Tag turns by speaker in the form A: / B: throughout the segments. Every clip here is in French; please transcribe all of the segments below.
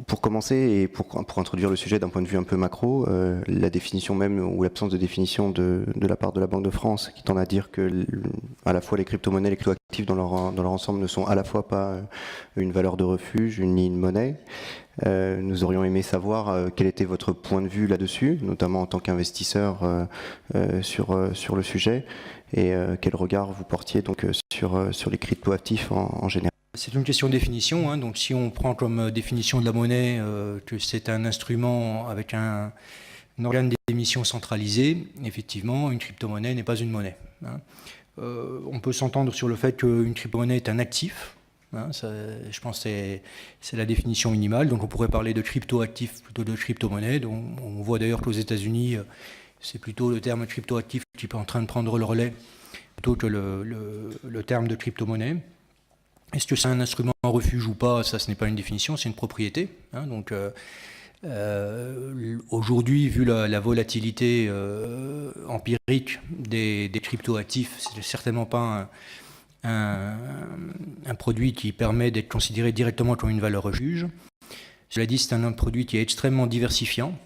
A: pour commencer et pour introduire le sujet d'un point de vue un peu macro, la définition même ou l'absence de définition de la part de la Banque de France qui tend à dire que à la fois les crypto-monnaies, les crypto-actifs dans leur ensemble ne sont à la fois pas une valeur de refuge ni une monnaie. Nous aurions aimé savoir quel était votre point de vue là-dessus, notamment en tant qu'investisseur sur le sujet, et quel regard vous portiez donc sur les crypto-actifs en général.
B: C'est une question de définition, hein. Donc si on prend comme définition de la monnaie que c'est un instrument avec un organe d'émission centralisé, effectivement, une crypto-monnaie n'est pas une monnaie, hein. On peut s'entendre sur le fait qu'une crypto-monnaie est un actif, hein, ça, je pense que c'est la définition minimale. Donc on pourrait parler de crypto-actif plutôt de crypto-monnaie. On voit d'ailleurs qu'aux États-Unis, c'est plutôt le terme crypto-actif qui est en train de prendre le relais plutôt que le terme de crypto-monnaie. Est-ce que c'est un instrument en refuge ou pas? Ça, ce n'est pas une définition, c'est une propriété, hein. Donc, aujourd'hui, vu la volatilité empirique des crypto-actifs, c'est certainement pas un produit qui permet d'être considéré directement comme une valeur refuge. Cela dit, c'est un produit qui est extrêmement diversifiant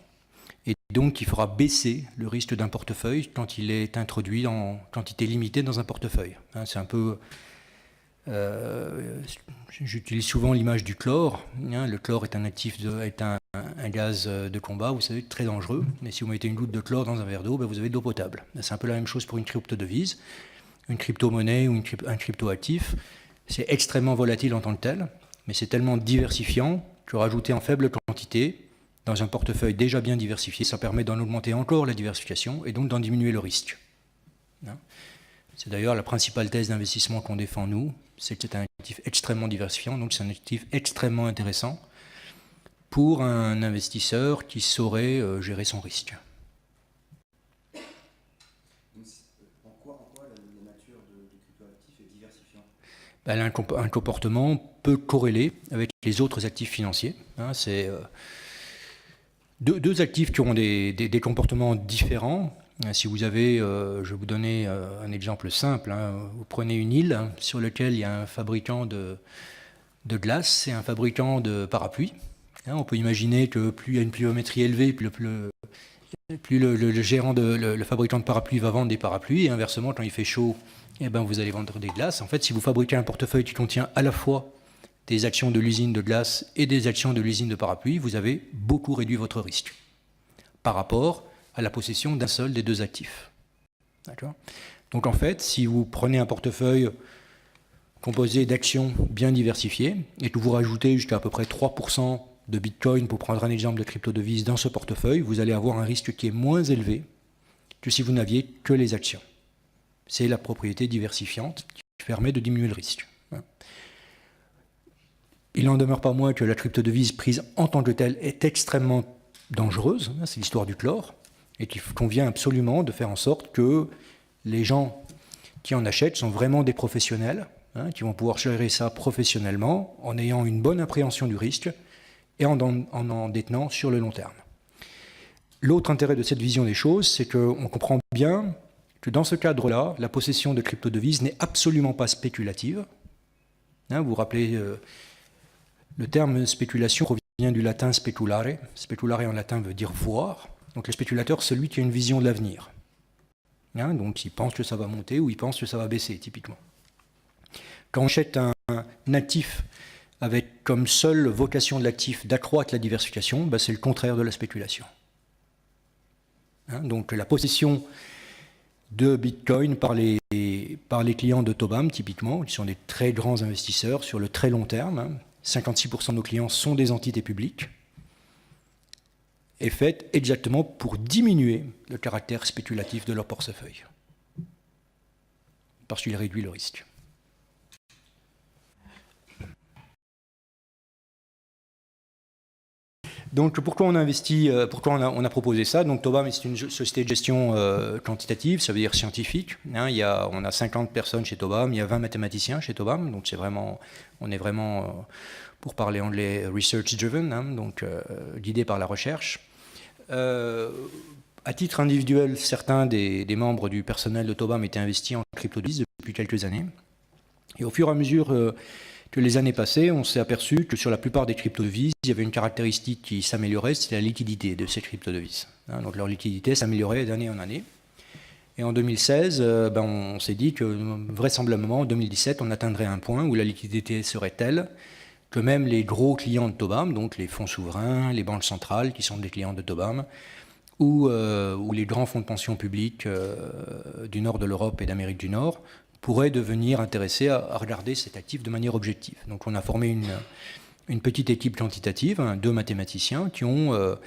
B: et donc qui fera baisser le risque d'un portefeuille quand il est introduit en quantité limitée dans un portefeuille, hein. C'est un peu... j'utilise souvent l'image du chlore, hein. Le chlore est un gaz de combat, vous savez, très dangereux. Mais si vous mettez une goutte de chlore dans un verre d'eau, ben vous avez de l'eau potable. C'est un peu la même chose pour une crypto-devise, une crypto-monnaie ou un crypto-actif. C'est extrêmement volatile en tant que tel, mais c'est tellement diversifiant que rajouter en faible quantité dans un portefeuille déjà bien diversifié, ça permet d'en augmenter encore la diversification et donc d'en diminuer le risque, hein. C'est d'ailleurs la principale thèse d'investissement qu'on défend, nous, c'est que c'est un actif extrêmement diversifiant, donc c'est un actif extrêmement intéressant pour un investisseur qui saurait gérer son risque.
C: En quoi la nature du cryptoactif est diversifiante?
B: Elle a un comportement peu corrélé avec les autres actifs financiers, hein. C'est deux actifs qui ont des comportements différents. Si vous avez, je vais vous donner un exemple simple, hein. Vous prenez une île sur laquelle il y a un fabricant de glace et un fabricant de parapluies, hein. On peut imaginer que plus il y a une pluviométrie élevée, plus le gérant, le fabricant de parapluies va vendre des parapluies, et inversement, quand il fait chaud, eh ben, vous allez vendre des glaces. En fait, si vous fabriquez un portefeuille qui contient à la fois des actions de l'usine de glace et des actions de l'usine de parapluies, vous avez beaucoup réduit votre risque par rapport à la possession d'un seul des deux actifs. D'accord ? Donc en fait, si vous prenez un portefeuille composé d'actions bien diversifiées et que vous rajoutez jusqu'à peu près 3% de Bitcoin, pour prendre un exemple de crypto-devise, dans ce portefeuille, vous allez avoir un risque qui est moins élevé que si vous n'aviez que les actions. C'est la propriété diversifiante qui permet de diminuer le risque. Il n'en demeure pas moins que la crypto-devise prise en tant que telle est extrêmement dangereuse, c'est l'histoire du chlore, et qu'il convient absolument de faire en sorte que les gens qui en achètent sont vraiment des professionnels, hein, qui vont pouvoir gérer ça professionnellement en ayant une bonne appréhension du risque et en détenant sur le long terme. L'autre intérêt de cette vision des choses, c'est qu'on comprend bien que dans ce cadre-là, la possession de crypto-devises n'est absolument pas spéculative. Hein, vous vous rappelez, le terme spéculation provient du latin speculare. Speculare en latin veut dire voir. Donc le spéculateur, c'est celui qui a une vision de l'avenir. Hein, donc il pense que ça va monter ou il pense que ça va baisser, typiquement. Quand on achète un actif avec comme seule vocation de l'actif d'accroître la diversification, ben c'est le contraire de la spéculation. Hein, donc la possession de Bitcoin par les clients de Tobam, typiquement, qui sont des très grands investisseurs sur le très long terme, hein, 56% de nos clients sont des entités publiques, est faite exactement pour diminuer le caractère spéculatif de leur portefeuille, parce qu'il réduit le risque. Donc pourquoi on a investi, pourquoi on a proposé ça? Donc Tobam, c'est une société de gestion quantitative, ça veut dire scientifique. Hein, on a 50 personnes chez Tobam, il y a 20 mathématiciens chez Tobam, donc on est vraiment, pour parler anglais, research driven, hein, donc guidé par la recherche. À titre individuel, certains des membres du personnel de Tobam étaient investis en crypto-devises depuis quelques années. Et au fur et à mesure que les années passées, on s'est aperçu que sur la plupart des crypto-devises, il y avait une caractéristique qui s'améliorait, c'est la liquidité de ces crypto-devises. Donc leur liquidité s'améliorait d'année en année. Et en 2016, on s'est dit que vraisemblablement, en 2017, on atteindrait un point où la liquidité serait telle que même les gros clients de Tobam, donc les fonds souverains, les banques centrales qui sont des clients de Tobam, ou les grands fonds de pension publics du nord de l'Europe et d'Amérique du Nord, pourraient devenir intéressés à regarder cet actif de manière objective. Donc on a formé une petite équipe quantitative, 2 mathématiciens, qui ont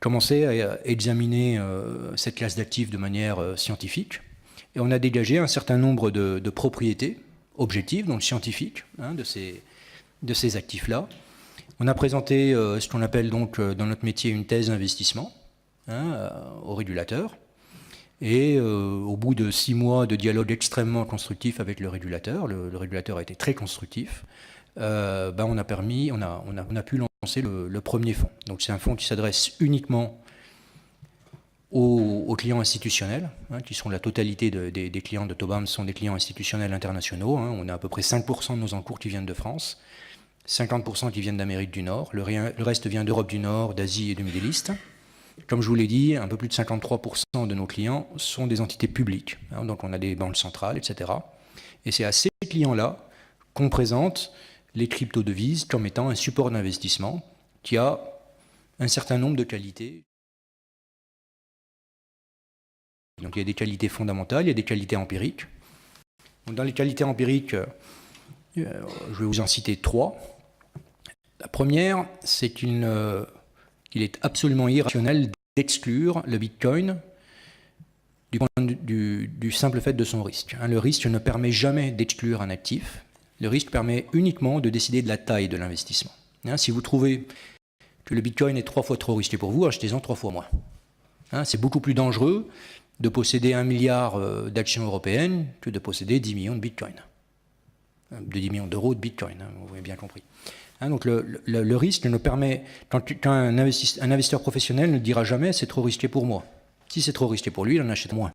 B: commencé à examiner cette classe d'actifs de manière scientifique. Et on a dégagé un certain nombre de propriétés objectives, donc scientifiques, de ces actifs-là. On a présenté ce qu'on appelle donc dans notre métier une thèse d'investissement au régulateur. Et au bout de 6 mois de dialogue extrêmement constructif avec le régulateur a été très constructif, on a pu lancer le premier fonds. Donc c'est un fonds qui s'adresse uniquement aux clients institutionnels, qui sont la totalité des clients de Tobam, sont des clients institutionnels internationaux. On a à peu près 5% de nos encours qui viennent de France, 50% qui viennent d'Amérique du Nord, le reste vient d'Europe du Nord, d'Asie et du Middle East. Comme je vous l'ai dit, un peu plus de 53% de nos clients sont des entités publiques. Donc on a des banques centrales, etc. Et c'est à ces clients-là qu'on présente les crypto-devises comme étant un support d'investissement qui a un certain nombre de qualités. Donc il y a des qualités fondamentales, il y a des qualités empiriques. Donc, dans les qualités empiriques, je vais vous en citer 3. La première, c'est qu'il est absolument irrationnel d'exclure le Bitcoin du simple fait de son risque. Le risque ne permet jamais d'exclure un actif. Le risque permet uniquement de décider de la taille de l'investissement. Si vous trouvez que le Bitcoin est 3 fois trop risqué pour vous, achetez-en 3 fois moins. C'est beaucoup plus dangereux de posséder 1 milliard d'actions européennes que de posséder 10 millions de Bitcoin. De 10 millions d'euros de Bitcoin, vous avez bien compris. Donc le risque ne permet, quand un investisseur professionnel ne dira jamais c'est trop risqué pour moi. Si c'est trop risqué pour lui, il en achète moins.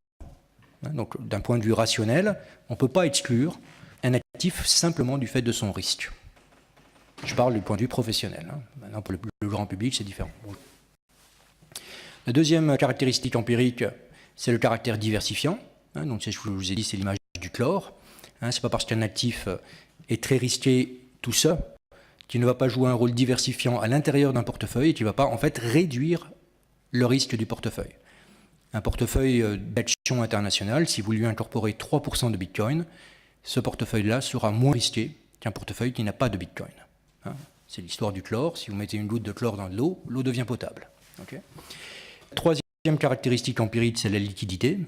B: Donc d'un point de vue rationnel, on ne peut pas exclure un actif simplement du fait de son risque. Je parle du point de vue professionnel. Maintenant pour le grand public c'est différent. La deuxième caractéristique empirique, c'est le caractère diversifiant. Donc je vous ai dit, c'est l'image du chlore. C'est pas parce qu'un actif est très risqué tout seul qui ne va pas jouer un rôle diversifiant à l'intérieur d'un portefeuille et qui ne va pas en fait réduire le risque du portefeuille. Un portefeuille d'actions internationales, si vous lui incorporez 3% de Bitcoin, ce portefeuille-là sera moins risqué qu'un portefeuille qui n'a pas de Bitcoin. C'est l'histoire du chlore. Si vous mettez une goutte de chlore dans de l'eau, l'eau devient potable. Okay. Troisième caractéristique empirique, c'est la liquidité.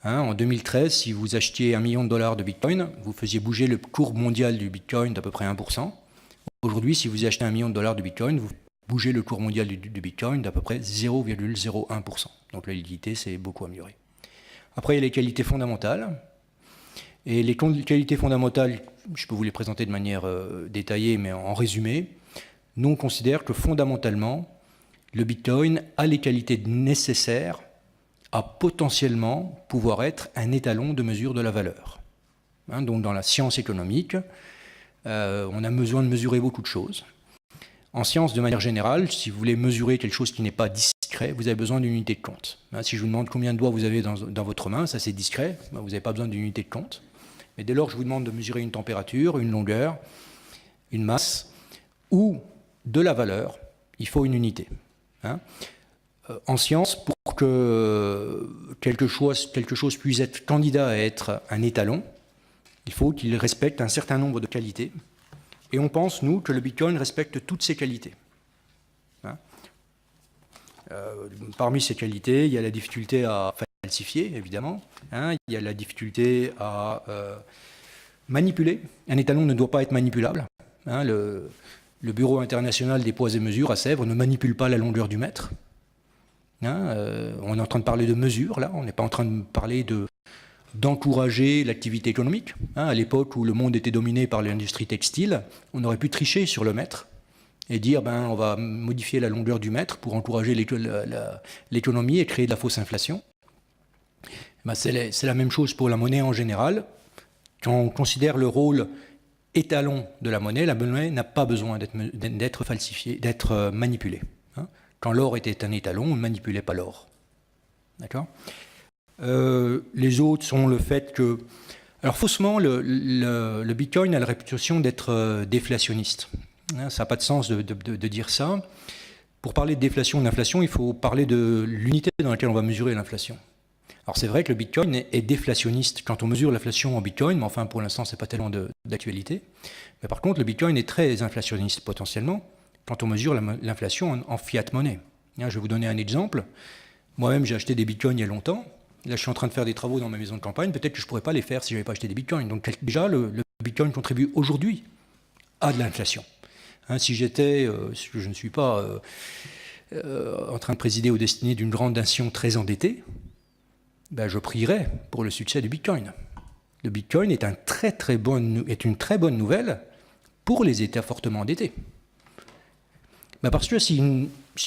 B: En 2013, si vous achetiez $1 million de Bitcoin, vous faisiez bouger le cours mondial du Bitcoin d'à peu près 1%. Aujourd'hui, si vous achetez $1 million de Bitcoin, vous bougez le cours mondial du Bitcoin d'à peu près 0,01%. Donc la liquidité s'est beaucoup améliorée. Après, il y a les qualités fondamentales. Et les qualités fondamentales, je peux vous les présenter de manière détaillée, mais en résumé, nous on considère que fondamentalement, le Bitcoin a les qualités nécessaires à potentiellement pouvoir être un étalon de mesure de la valeur. Donc dans la science économique, on a besoin de mesurer beaucoup de choses. En science, de manière générale, si vous voulez mesurer quelque chose qui n'est pas discret, vous avez besoin d'une unité de compte. Si je vous demande combien de doigts vous avez dans votre main, ça c'est discret, vous n'avez pas besoin d'une unité de compte. Mais dès lors que je vous demande de mesurer une température, une longueur, une masse ou de la valeur, il faut une unité. En science, pour que quelque chose puisse être candidat à être un étalon, il faut qu'il respecte un certain nombre de qualités. Et on pense, nous, que le Bitcoin respecte toutes ces qualités. Parmi ces qualités, il y a la difficulté à falsifier, évidemment. Il y a la difficulté à manipuler. Un étalon ne doit pas être manipulable. Le Bureau international des poids et mesures à Sèvres ne manipule pas la longueur du mètre. On est en train de parler de mesures, là. On n'est pas en train de parler d'encourager l'activité économique. À l'époque où le monde était dominé par l'industrie textile, on aurait pu tricher sur le mètre et dire on va modifier la longueur du mètre pour encourager l'économie et créer de la fausse inflation. C'est la même chose pour la monnaie en général. Quand on considère le rôle étalon de la monnaie n'a pas besoin d'être falsifiée, d'être manipulée. Hein. Quand l'or était un étalon, on ne manipulait pas l'or. D'accord ? Les autres sont le fait que... Alors faussement, le Bitcoin a la réputation d'être déflationniste. Hein, ça n'a pas de sens de dire ça. Pour parler de déflation ou d'inflation, il faut parler de l'unité dans laquelle on va mesurer l'inflation. Alors c'est vrai que le Bitcoin est déflationniste quand on mesure l'inflation en Bitcoin, mais enfin pour l'instant c'est pas tellement d'actualité. Mais par contre le Bitcoin est très inflationniste potentiellement quand on mesure l'inflation en fiat monnaie. Je vais vous donner un exemple. Moi-même j'ai acheté des Bitcoins il y a longtemps. Là je suis en train de faire des travaux dans ma maison de campagne. Peut-être que je ne pourrais pas les faire si je n'avais pas acheté des Bitcoins. Donc déjà le Bitcoin contribue aujourd'hui à de l'inflation. Si j'étais, je ne suis pas en train de présider aux destinées d'une grande nation très endettée, ben je prierais pour le succès du Bitcoin. Le Bitcoin est une très bonne nouvelle pour les États fortement endettés. Ben parce que si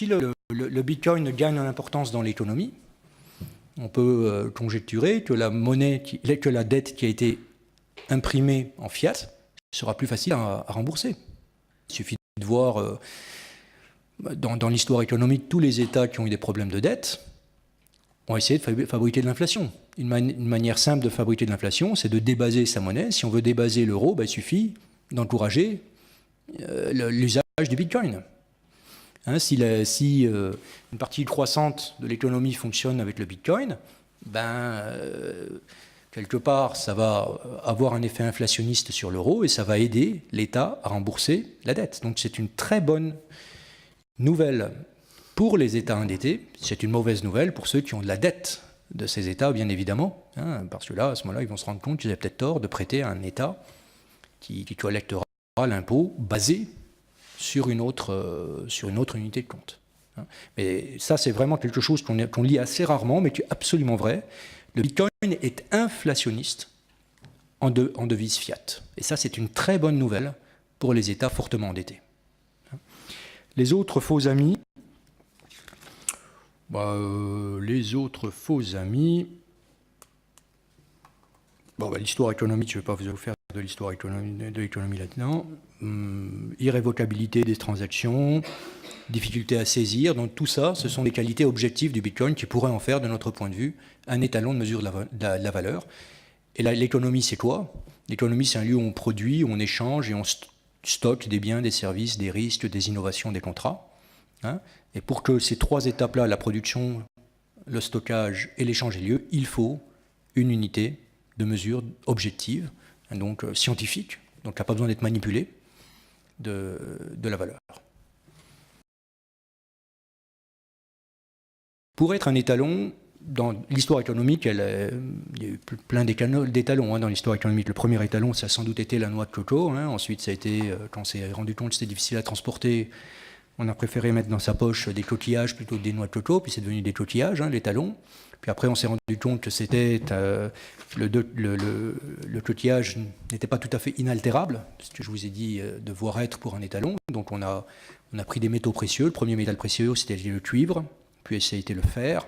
B: le Bitcoin gagne en importance dans l'économie, on peut conjecturer que la dette qui a été imprimée en fiat sera plus facile à rembourser. Il suffit de voir dans l'histoire économique tous les États qui ont eu des problèmes de dette ont essayé de fabriquer de l'inflation. Une manière simple de fabriquer de l'inflation, c'est de débaser sa monnaie. Si on veut débaser l'euro, ben, il suffit d'encourager l'usage du Bitcoin. Hein, si une partie croissante de l'économie fonctionne avec le Bitcoin, quelque part, ça va avoir un effet inflationniste sur l'euro et ça va aider l'État à rembourser la dette. Donc c'est une très bonne nouvelle pour les États endettés. C'est une mauvaise nouvelle pour ceux qui ont de la dette de ces États, bien évidemment, hein, parce que là, à ce moment-là, ils vont se rendre compte qu'ils avaient peut-être tort de prêter à un État qui collectera l'impôt basé sur une autre unité de compte. Hein. Mais ça, c'est vraiment quelque chose qu'on lit assez rarement, mais qui est absolument vrai. Le Bitcoin est inflationniste en devise fiat. Et ça, c'est une très bonne nouvelle pour les États fortement endettés. Les autres faux amis, l'histoire économique, je ne vais pas vous faire de l'histoire de l'économie là-dedans. Irrévocabilité des transactions, difficulté à saisir, donc tout ça, ce sont des qualités objectives du Bitcoin qui pourraient en faire, de notre point de vue, un étalon de mesure de la valeur. Et l'économie, c'est quoi? L'économie, c'est un lieu où on produit, où on échange et on stocke des biens, des services, des risques, des innovations, des contrats. Hein. Et pour que ces trois étapes-là, la production, le stockage et l'échange aient lieu, il faut une unité de mesure objective, hein, donc scientifique, donc qui n'a pas besoin d'être manipulée, de la valeur. Pour être un étalon, dans l'histoire économique, il y a eu plein d'étalons dans l'histoire économique. Le premier étalon, ça a sans doute été la noix de coco. Hein. Ensuite, ça a été, quand on s'est rendu compte que c'était difficile à transporter, on a préféré mettre dans sa poche des coquillages plutôt que des noix de coco, puis c'est devenu des coquillages, hein, l'étalon. Puis après, on s'est rendu compte que c'était le coquillage n'était pas tout à fait inaltérable, ce que je vous ai dit devoir être pour un étalon. Donc on a pris des métaux précieux. Le premier métal précieux, c'était le cuivre, puis ça a été le fer,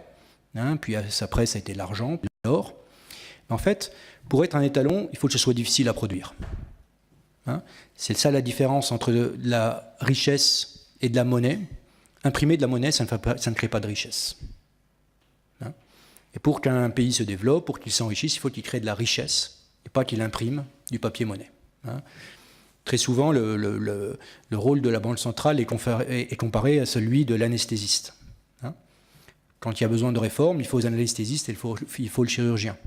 B: hein, puis après ça a été l'argent, puis l'or. En fait, pour être un étalon, il faut que ce soit difficile à produire. Hein. C'est ça la différence entre la richesse et de la monnaie. Imprimer de la monnaie, ça ne crée pas de richesse. Hein. Et pour qu'un pays se développe, pour qu'il s'enrichisse, il faut qu'il crée de la richesse, et pas qu'il imprime du papier-monnaie. Hein. Très souvent, le rôle de la Banque centrale est comparé à celui de l'anesthésiste. Hein. Quand il y a besoin de réforme, il faut l'anesthésiste et il faut le chirurgien.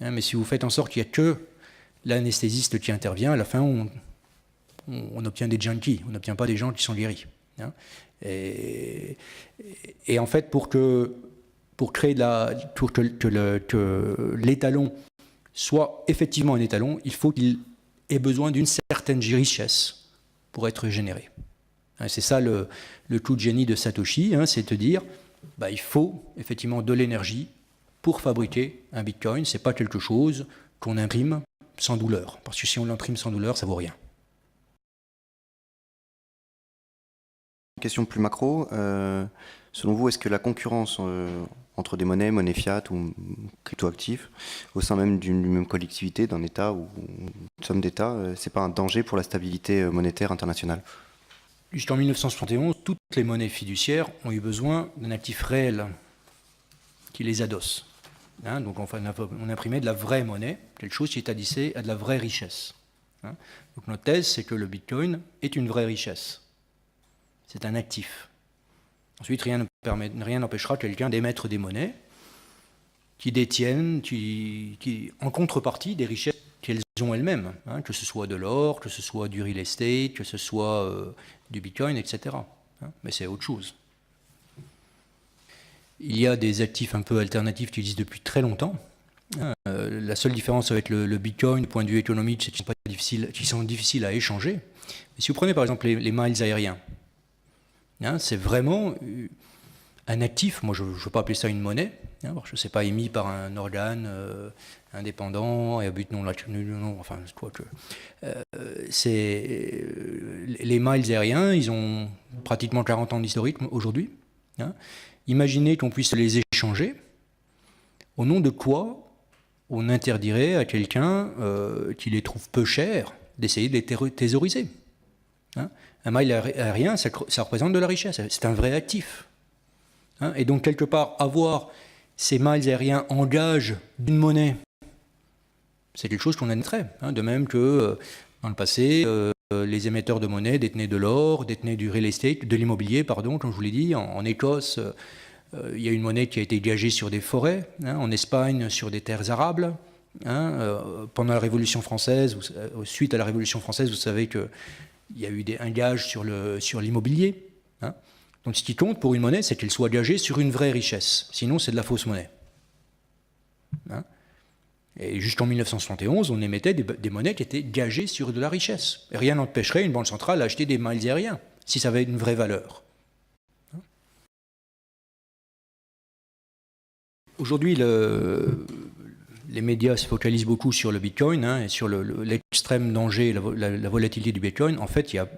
B: Hein, mais si vous faites en sorte qu'il n'y a que l'anesthésiste qui intervient, à la fin, on obtient des junkies, on n'obtient pas des gens qui sont guéris. Hein. Et en fait, pour que l'étalon soit effectivement un étalon, il faut qu'il ait besoin d'une certaine richesse pour être généré. Hein, c'est ça le coup de génie de Satoshi, hein, c'est de dire il faut effectivement de l'énergie pour fabriquer un bitcoin. Ce n'est pas quelque chose qu'on imprime sans douleur, parce que si on l'imprime sans douleur, ça ne vaut rien.
A: Question plus macro, selon vous, est-ce que la concurrence entre des monnaies fiat ou cryptoactifs, au sein même d'une même collectivité, d'un État ou une somme d'États, c'est pas un danger pour la stabilité monétaire internationale?
B: Jusqu'en 1971, toutes les monnaies fiduciaires ont eu besoin d'un actif réel qui les adosse. Hein, donc on imprimait de la vraie monnaie, quelque chose qui est adossé à de la vraie richesse. Hein. Donc notre thèse, c'est que le Bitcoin est une vraie richesse. C'est un actif. Ensuite, rien n'empêchera quelqu'un d'émettre des monnaies qui détiennent, en contrepartie, des richesses qu'elles ont elles-mêmes, hein, que ce soit de l'or, que ce soit du real estate, que ce soit du Bitcoin, etc. Hein, mais c'est autre chose. Il y a des actifs un peu alternatifs qui existent depuis très longtemps. La seule différence avec le Bitcoin, du point de vue économique, c'est qu'ils sont difficiles à échanger. Mais si vous prenez par exemple les miles aériens, hein, c'est vraiment un actif. Moi, je ne veux pas appeler ça une monnaie, hein, parce que ce n'est pas émis par un organe indépendant et à but non, enfin, quoi que. Les miles aériens, ils ont pratiquement 40 ans d'historique aujourd'hui. Hein. Imaginez qu'on puisse les échanger. Au nom de quoi on interdirait à quelqu'un qui les trouve peu chers d'essayer de les thésauriser? Hein? Un mile aérien, ça représente de la richesse, c'est un vrai actif. Hein? Et donc, quelque part, avoir ces miles aériens en gage d'une monnaie, c'est quelque chose qu'on admettrait. Hein? De même que dans le passé, les émetteurs de monnaie détenaient de l'or, détenaient du real estate, de l'immobilier, pardon, comme je vous l'ai dit. En Écosse, il y a une monnaie qui a été gagée sur des forêts, hein, en Espagne sur des terres arables. Hein, pendant la Révolution française, suite à la Révolution française, vous savez qu'il y a eu un gage sur l'immobilier. Hein. Donc ce qui compte pour une monnaie, c'est qu'elle soit gagée sur une vraie richesse. Sinon, c'est de la fausse monnaie. Hein. Et jusqu'en 1971, on émettait des monnaies qui étaient gagées sur de la richesse. Et rien n'empêcherait une banque centrale d'acheter des miles aériens, si ça avait une vraie valeur. Aujourd'hui, les médias se focalisent beaucoup sur le Bitcoin, hein, et sur l'extrême danger, la volatilité du Bitcoin. En fait, il y a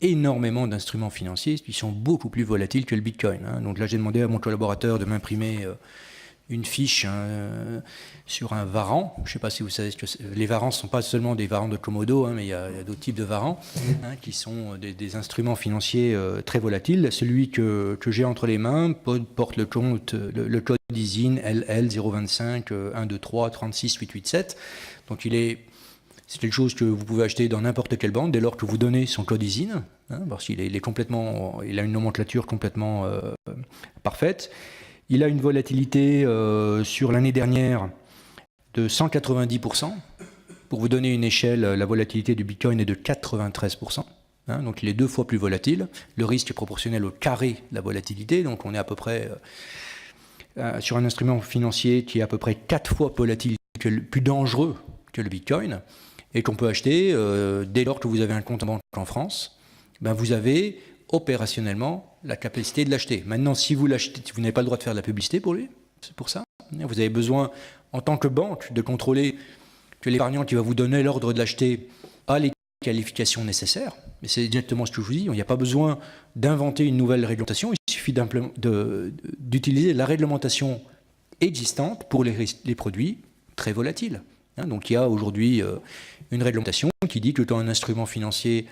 B: énormément d'instruments financiers qui sont beaucoup plus volatiles que le Bitcoin. Hein. Donc là, j'ai demandé à mon collaborateur de m'imprimer une fiche sur un varan. Je ne sais pas si vous savez ce que c'est. Les varans ne sont pas seulement des varans de Komodo, hein, mais il y a d'autres types de varans, hein, qui sont des instruments financiers très volatiles. Celui que j'ai entre les mains porte le code ISIN LL 025 123 36 887. Donc c'est quelque chose que vous pouvez acheter dans n'importe quelle banque dès lors que vous donnez son code ISIN, hein, parce qu'il il a une nomenclature complètement parfaite. Il a une volatilité sur l'année dernière de 190%. Pour vous donner une échelle, la volatilité du Bitcoin est de 93%. Hein, donc il est 2 fois plus volatile. Le risque est proportionnel au carré de la volatilité. Donc on est à peu près sur un instrument financier qui est à peu près 4 fois volatile, plus dangereux que le Bitcoin, et qu'on peut acheter dès lors que vous avez un compte en banque en France. Ben vous avez opérationnellement la capacité de l'acheter. Maintenant, si vous l'achetez, vous n'avez pas le droit de faire de la publicité pour lui, c'est pour ça. Vous avez besoin, en tant que banque, de contrôler que l'épargnant qui va vous donner l'ordre de l'acheter a les qualifications nécessaires. Mais c'est exactement ce que je vous dis. Il n'y a pas besoin d'inventer une nouvelle réglementation. Il suffit d'utiliser la réglementation existante pour les produits très volatiles. Hein, donc il y a aujourd'hui une réglementation qui dit que quand un instrument financier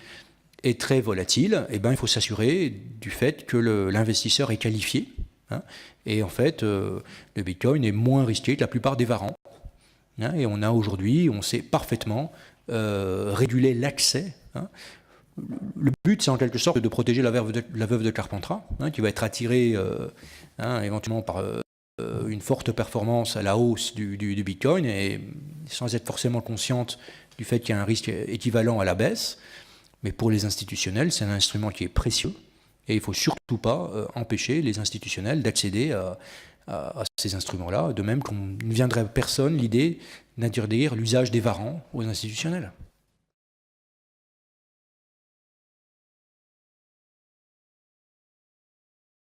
B: est très volatile, eh ben, il faut s'assurer du fait que l'investisseur est qualifié. Hein, et en fait, le Bitcoin est moins risqué que la plupart des varans. Hein, et on a aujourd'hui, on sait parfaitement réguler l'accès. Hein. Le but, c'est en quelque sorte de protéger la veuve de Carpentras, hein, qui va être attirée éventuellement par une forte performance à la hausse du Bitcoin, et sans être forcément consciente du fait qu'il y a un risque équivalent à la baisse. Mais pour les institutionnels, c'est un instrument qui est précieux, et il ne faut surtout pas empêcher les institutionnels d'accéder à ces instruments-là, de même qu'on ne viendrait à personne l'idée d'interdire l'usage des varans aux institutionnels.